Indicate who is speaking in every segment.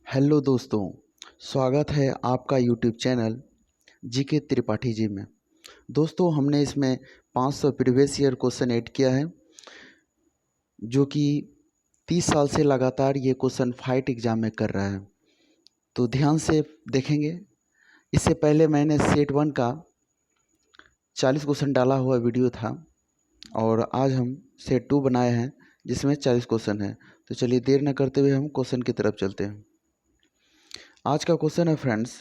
Speaker 1: Hello दोस्तों, स्वागत है आपका YouTube channel GK Tripathi ji में। दोस्तों, हमने इसमें 500 प्रीवियस ईयर क्वेश्चन ऐड किया है, जो कि 30 साल से लगातार ये क्वेश्चन फाइट एग्ज़ाम में कर रहा है। तो ध्यान से देखेंगे। इससे पहले मैंने सेट 1 का 40 क्वेश्चन डाला हुआ वीडियो था और आज हम सेट 2 बनाए हैं जिसमें 40 क्वेश्चन हैं। तो चलिए देर न करते हुए हम क्वेश्चन की तरफ चलते हैं। आज का क्वेश्चन है फ्रेंड्स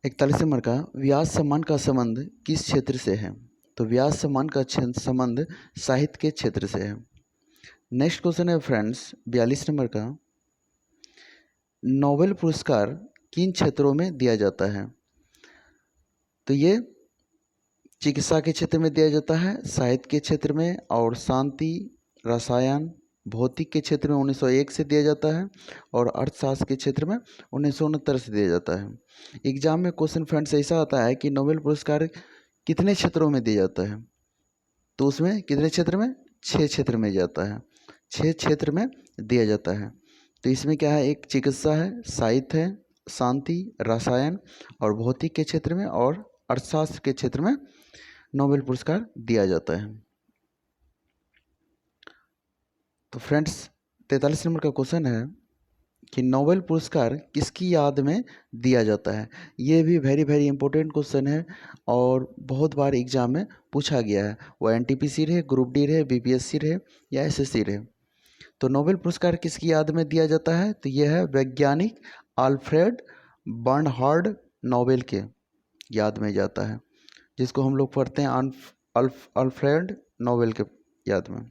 Speaker 1: 41 नंबर का, व्यास सम्मान का संबंध किस क्षेत्र से है? तो व्यास सम्मान का संबंध साहित्य के क्षेत्र से है। नेक्स्ट क्वेश्चन है फ्रेंड्स 42 नंबर का, नोबेल पुरस्कार किन क्षेत्रों में दिया जाता है? तो ये चिकित्सा के क्षेत्र में दिया जाता है, साहित्य के क्षेत्र में, और शांति, रसायन, भौतिक के क्षेत्र में 1901 से दिया जाता है, और अर्थशास्त्र के क्षेत्र में 1969 से दिया जाता है। एग्जाम में क्वेश्चन फ्रेंड्स ऐसा आता है कि नोबेल पुरस्कार कितने क्षेत्रों में दिया जाता है? तो उसमें कितने क्षेत्र में? 6 क्षेत्र में जाता है, 6 क्षेत्र में दिया जाता है। तो इसमें क्या है? एक चिकित्सा है, साहित्य है, शांति, रसायन और भौतिक के क्षेत्र में, और अर्थशास्त्र के क्षेत्र में नोबेल पुरस्कार दिया जाता है। तो फ्रेंड्स 43 नंबर का क्वेश्चन है कि नोबेल पुरस्कार किसकी याद में दिया जाता है? ये भी वेरी इंपॉर्टेंट क्वेश्चन है और बहुत बार एग्जाम में पूछा गया है। वो एनटीपीसी रहे, ग्रुप डी रहे, बीपीएससी रहे या एसएससी रहे। तो नोबेल पुरस्कार किसकी याद में दिया जाता है? तो यह है वैज्ञानिक अल्फ्रेड बर्नहार्ड नोबेल के याद में जाता है, जिसको हम लोग पढ़ते हैं अल्फ्रेड नोबेल के याद में।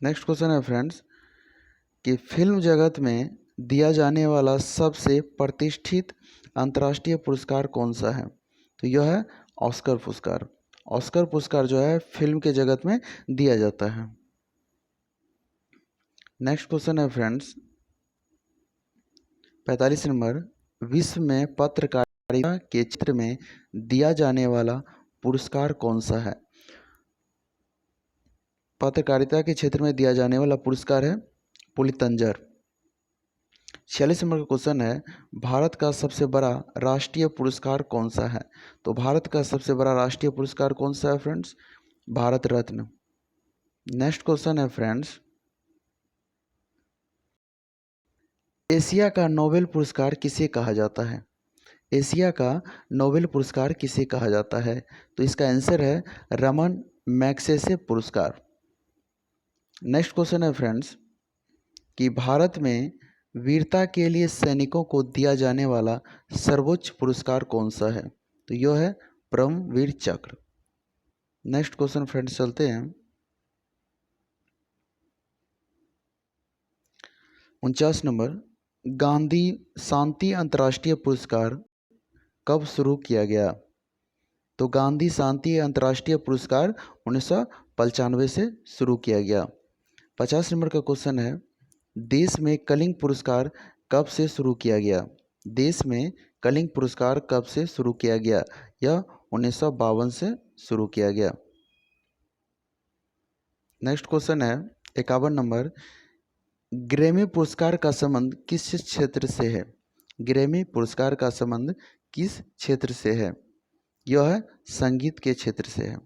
Speaker 1: नेक्स्ट क्वेश्चन है फ्रेंड्स कि फिल्म जगत में दिया जाने वाला सबसे प्रतिष्ठित अंतर्राष्ट्रीय पुरस्कार कौन सा है? तो यह है ऑस्कर पुरस्कार। ऑस्कर पुरस्कार जो है फिल्म के जगत में दिया जाता है। नेक्स्ट क्वेश्चन है फ्रेंड्स 45 नंबर, विश्व में पत्रकारिता के क्षेत्र में दिया जाने वाला पुरस्कार कौन सा है? पत्रकारिता के क्षेत्र में दिया जाने वाला पुरस्कार है पुलित्जर। 46 नंबर का क्वेश्चन है, भारत का सबसे बड़ा राष्ट्रीय पुरस्कार कौन सा है? तो भारत का सबसे बड़ा राष्ट्रीय पुरस्कार कौन सा है friends? Bharat Ratna. Next question है फ्रेंड्स, एशिया का नोबेल पुरस्कार किसे कहा जाता है? एशिया का नोबेल पुरस्कार किसे कहा जाता है? तो इसका आंसर है रमन मैग्सेसे पुरस्कार। नेक्स्ट क्वेश्चन है फ्रेंड्स कि भारत में वीरता के लिए सैनिकों को दिया जाने वाला सर्वोच्च पुरस्कार कौन सा है? तो यह है परमवीर चक्र। नेक्स्ट क्वेश्चन फ्रेंड्स चलते हैं 49 नंबर, गांधी शांति अंतर्राष्ट्रीय पुरस्कार कब शुरू किया गया? तो गांधी शांति अंतर्राष्ट्रीय पुरस्कार 1995 से शुरू किया गया। 50 नंबर का क्वेश्चन है, देश में कलिंग पुरस्कार कब से शुरू किया गया? देश में कलिंग पुरस्कार कब से शुरू किया गया? यह 1952 से शुरू किया गया। नेक्स्ट क्वेश्चन है 51 नंबर, ग्रैमी पुरस्कार का संबंध किस क्षेत्र से है? ग्रैमी पुरस्कार का संबंध किस क्षेत्र से है? यह है संगीत के क्षेत्र से है।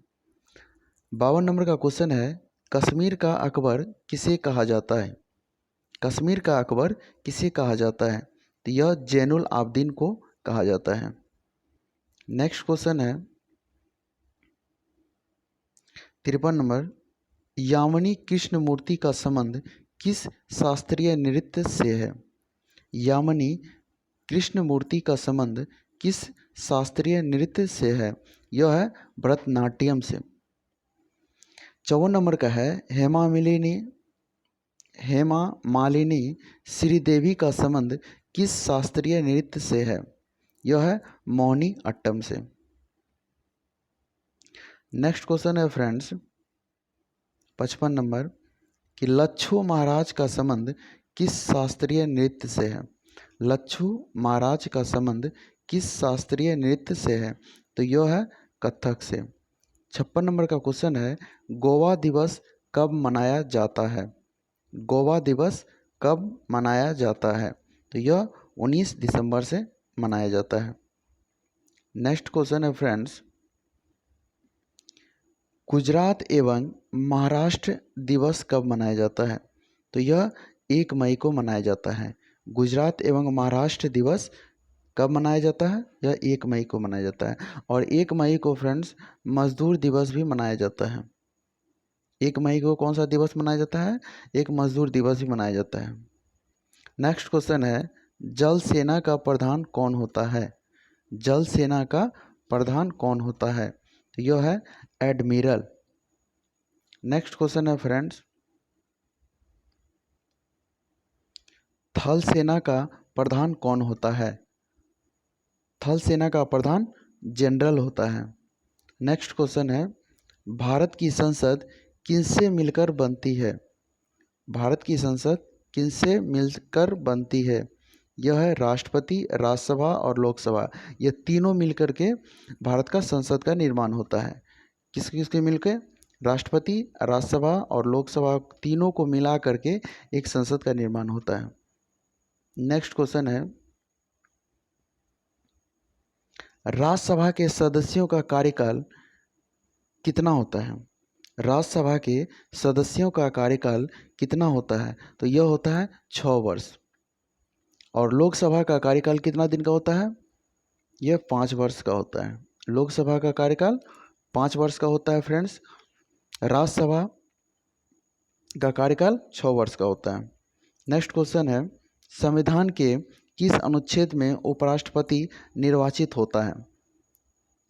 Speaker 1: 52 नंबर का क्वेश्चन है, कश्मीर का अकबर किसे कहा जाता है? कश्मीर का अकबर किसे कहा जाता है? तो यह जैनुल आबदीन को कहा जाता है। नेक्स्ट क्वेश्चन है 53 नंबर, यामिनी कृष्णमूर्ति का संबंध किस शास्त्रीय नृत्य से है? यामिनी कृष्णमूर्ति का संबंध किस शास्त्रीय नृत्य से है? यह है भरतनाट्यम से। 54 नंबर का है, हेमा मालिनी श्रीदेवी का संबंध किस शास्त्रीय नृत्य से है? यह है मोहिनी अट्टम से। नेक्स्ट क्वेश्चन है फ्रेंड्स 55 नंबर कि लच्छू महाराज का संबंध किस शास्त्रीय नृत्य से है? लच्छू महाराज का संबंध किस शास्त्रीय नृत्य से है? तो यह है कथक से। 56 नंबर का क्वेश्चन है, गोवा दिवस कब मनाया जाता है? गोवा दिवस कब मनाया जाता है? तो यह 19 दिसंबर से मनाया जाता है। नेक्स्ट क्वेश्चन है फ्रेंड्स, गुजरात एवं महाराष्ट्र दिवस कब मनाया जाता है? तो यह 1 मई को मनाया जाता है। गुजरात एवं महाराष्ट्र दिवस कब मनाया जाता है? यह 1 मई को मनाया जाता है। और 1 मई को फ्रेंड्स मजदूर दिवस भी मनाया जाता है। 1 मई को कौन सा दिवस मनाया जाता है? एक मजदूर दिवस भी मनाया जाता है। नेक्स्ट क्वेश्चन है, जल सेना का प्रधान कौन होता है? जल सेना का प्रधान कौन होता है? तो यह है एडमिरल। नेक्स्ट क्वेश्चन है फ्रेंड्स, थल सेना का प्रधान कौन होता है? थल सेना का प्रधान जनरल होता है। नेक्स्ट क्वेश्चन है, भारत की संसद किनसे मिलकर बनती है? भारत की संसद किनसे मिलकर बनती है? यह है राष्ट्रपति, राज्यसभा और लोकसभा। ये तीनों मिलकर के भारत का संसद का निर्माण होता है। किसके किसके मिलकर? राष्ट्रपति, राज्यसभा और लोकसभा तीनों को मिला करके एक संसद का निर्माण होता है। नेक्स्ट क्वेश्चन है, राज्यसभा के सदस्यों का कार्यकाल कितना होता है? राज्यसभा के सदस्यों का कार्यकाल कितना होता है? तो यह होता है 6 वर्ष। और लोकसभा का कार्यकाल कितना दिन का होता है? यह 5 वर्ष का होता है। लोकसभा का कार्यकाल 5 वर्ष का होता है फ्रेंड्स। राज्यसभा का कार्यकाल 6 वर्ष का होता है। नेक्स्ट क्वेश्चन है, संविधान के किस अनुच्छेद में उपराष्ट्रपति निर्वाचित होता है?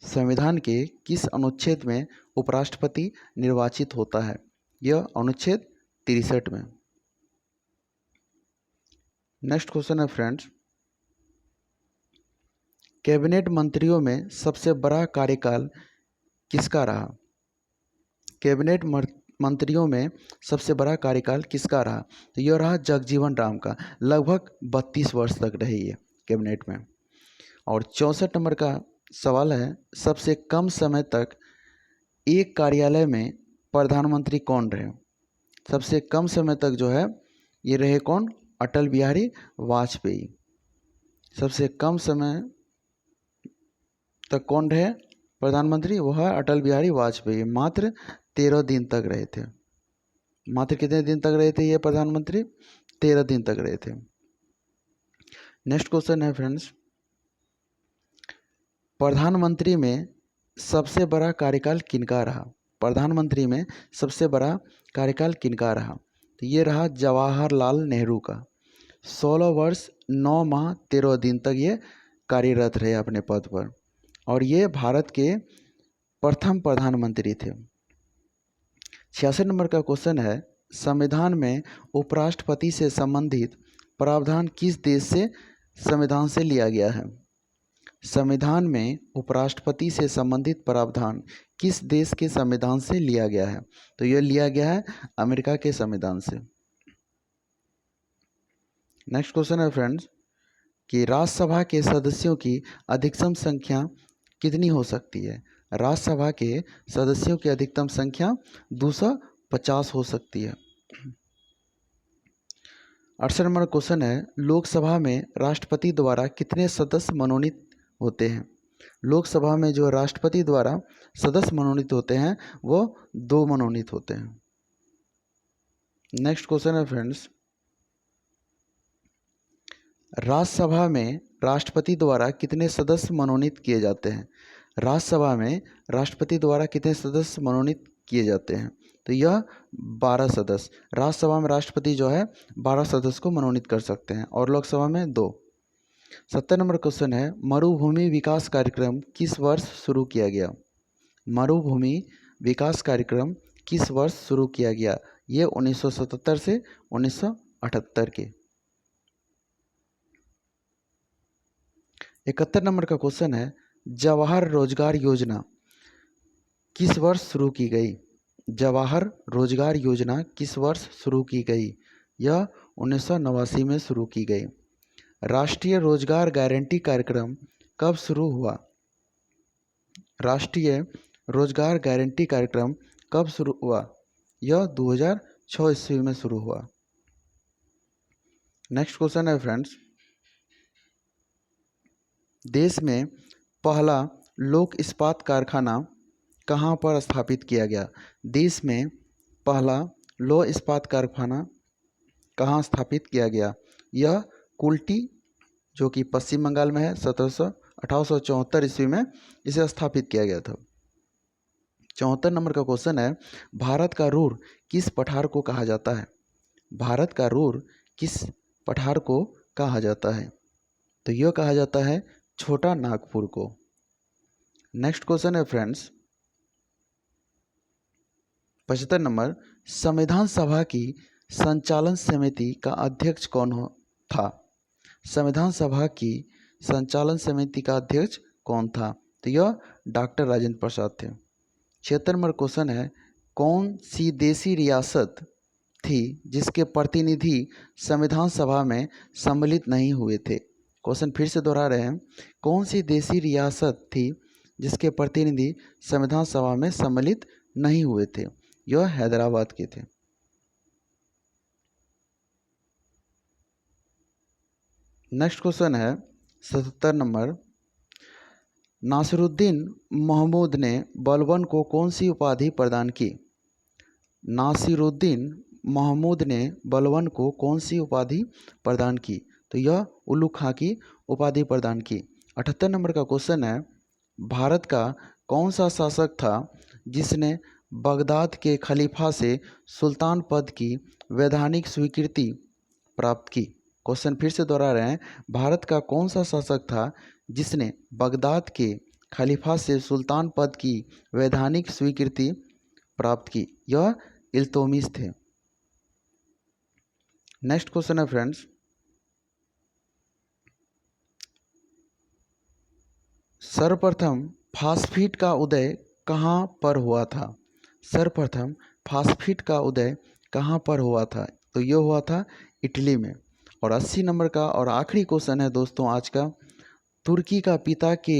Speaker 1: संविधान के किस अनुच्छेद में उपराष्ट्रपति निर्वाचित होता है? यह अनुच्छेद 63 में। नेक्स्ट क्वेश्चन है फ्रेंड्स, कैबिनेट मंत्रियों में सबसे बड़ा कार्यकाल किसका रहा? कैबिनेट मंत्रियों में सबसे बड़ा कार्यकाल किसका रहा? तो यह रहा जगजीवन राम का। लगभग 32 वर्ष तक रहे ये कैबिनेट में। और 64 नंबर का सवाल है, सबसे कम समय तक एक कार्यालय में प्रधानमंत्री कौन रहे? सबसे कम समय तक जो है ये रहे कौन? अटल बिहारी वाजपेयी। सबसे कम समय तक कौन रहे प्रधानमंत्री? वह है अटल बिहारी वाजपेयी। मात्र 13 दिन तक रहे थे। मात्र कितने दिन तक रहे थे ये प्रधानमंत्री? 13 दिन तक रहे थे। नेक्स्ट क्वेश्चन है फ्रेंड्स, प्रधानमंत्री में सबसे बड़ा कार्यकाल किनका रहा? प्रधानमंत्री में सबसे बड़ा कार्यकाल किनका रहा? तो ये रहा जवाहरलाल नेहरू का। 16 वर्ष 9 माह 13 दिन तक ये कार्यरत रहे अपने पद पर। और ये भारत के प्रथम प्रधानमंत्री थे। 66 नंबर का क्वेश्चन है, संविधान में उपराष्ट्रपति से संबंधित प्रावधान किस देश से संविधान से लिया गया है? संविधान में उपराष्ट्रपति से संबंधित प्रावधान किस देश के संविधान से लिया गया है? तो यह लिया गया है अमेरिका के संविधान से। नेक्स्ट क्वेश्चन है फ्रेंड्स कि राज्यसभा के सदस्यों की अधिकतम संख्या कितनी हो सकती है? राज्यसभा के सदस्यों की अधिकतम संख्या 250 हो सकती है। 68 नंबर क्वेश्चन है, लोकसभा में राष्ट्रपति द्वारा कितने सदस्य मनोनीत होते हैं? लोकसभा में जो राष्ट्रपति द्वारा सदस्य मनोनीत होते हैं वो 2 मनोनीत होते हैं। नेक्स्ट क्वेश्चन है फ्रेंड्स, राज्यसभा में राष्ट्रपति द्वारा कितने सदस्य मनोनीत किए जाते हैं? राज्यसभा में राष्ट्रपति द्वारा कितने सदस्य मनोनीत किए जाते हैं? तो यह 12 सदस्य। राज्यसभा में राष्ट्रपति जो है 12 सदस्य को मनोनीत कर सकते हैं और लोकसभा में 2। 70 नंबर क्वेश्चन है, मरुभूमि विकास कार्यक्रम किस वर्ष शुरू किया गया? मरुभूमि विकास कार्यक्रम किस वर्ष शुरू किया गया? ये 1977 से 1978 के। 71 नंबर का क्वेश्चन है, जवाहर रोजगार योजना किस वर्ष शुरू की गई? जवाहर रोजगार योजना किस वर्ष शुरू की गई? यह 1989 में शुरू की गई। राष्ट्रीय रोजगार गारंटी कार्यक्रम कब शुरू हुआ? राष्ट्रीय रोजगार गारंटी कार्यक्रम कब शुरू हुआ? यह 2006 ईस्वी में शुरू हुआ। नेक्स्ट क्वेश्चन है फ्रेंड्स, देश में पहला लोक इस्पात कारखाना कहाँ पर स्थापित किया गया? देश में पहला लौह इस्पात कारखाना कहाँ स्थापित किया गया? यह कुल्टी, जो कि पश्चिम बंगाल में है, 1874 ईस्वी में इसे स्थापित किया गया था। 74 नंबर का क्वेश्चन है, भारत का रुर किस पठार को कहा जाता है? भारत का रुर किस पठार को कहा जाता है? तो यह कहा जाता है छोटा नागपुर को। नेक्स्ट क्वेश्चन है फ्रेंड्स, 75 नंबर, संविधान सभा की संचालन समिति का अध्यक्ष कौन था? संविधान सभा की संचालन समिति का अध्यक्ष कौन था? तो यह डॉक्टर राजेंद्र प्रसाद थे। 76 नंबर क्वेश्चन है, कौन सी देशी रियासत थी जिसके प्रतिनिधि संविधान सभा में सम्मिलित नहीं हुए थे? क्वेश्चन फिर से दोहरा रहे हैं, कौन सी देशी रियासत थी जिसके प्रतिनिधि संविधान सभा में सम्मिलित नहीं हुए थे? यह हैदराबाद के थे। नेक्स्ट क्वेश्चन है 77 नंबर, नासिरुद्दीन महमूद ने बलबन को कौन सी उपाधि प्रदान की? नासिरुद्दीन महमूद ने बलबन को कौन सी उपाधि प्रदान की? तो यह उल्लू खां की उपाधि प्रदान की। 78 नंबर का क्वेश्चन है, भारत का कौन सा शासक था जिसने बगदाद के खलीफा से सुल्तान पद की वैधानिक स्वीकृति प्राप्त की? क्वेश्चन फिर से दोहरा रहे हैं, भारत का कौन सा शासक था जिसने बगदाद के खलीफा से सुल्तान पद की वैधानिक स्वीकृति प्राप्त की? यह इल्तुतमिश थे। नेक्स्ट क्वेश्चन है फ्रेंड्स, सर्वप्रथम फास्फेट का उदय कहाँ पर हुआ था? सर्वप्रथम फास्फेट का उदय कहाँ पर हुआ था? तो यह हुआ था इटली में। और 80 नंबर का और आखिरी क्वेश्चन है दोस्तों आज का, तुर्की का पिता के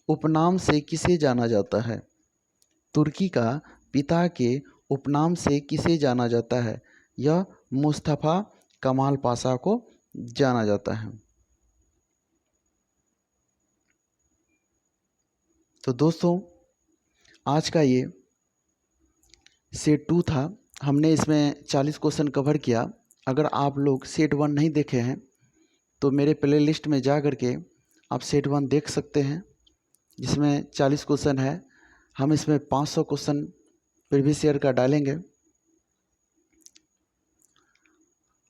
Speaker 1: उपनाम से किसे जाना जाता है? तुर्की का पिता के उपनाम से किसे जाना जाता है? यह मुस्तफ़ा कमाल पाशा को जाना जाता है। तो दोस्तों आज का ये सेट 2 था, हमने इसमें 40 क्वेश्चन कवर किया। अगर आप लोग सेट 1 नहीं देखे हैं तो मेरे प्लेलिस्ट में जा कर के आप सेट 1 देख सकते हैं, जिसमें 40 क्वेश्चन है। हम इसमें 500 क्वेश्चन प्रीवियस ईयर का डालेंगे।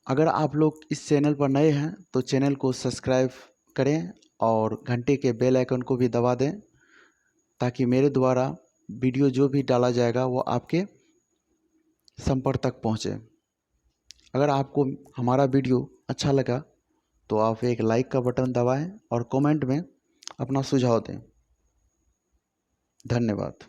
Speaker 1: अगर आप लोग इस चैनल पर नए हैं तो चैनल को सब्सक्राइब करें और घंटे के बेल आइकन को भी दबा दें, ताकि मेरे द्वारा वीडियो जो भी डाला जाएगा वो आपके संपर्क तक पहुँचे। अगर आपको हमारा वीडियो अच्छा लगा तो आप एक लाइक का बटन दबाएं और कमेंट में अपना सुझाव दें। धन्यवाद।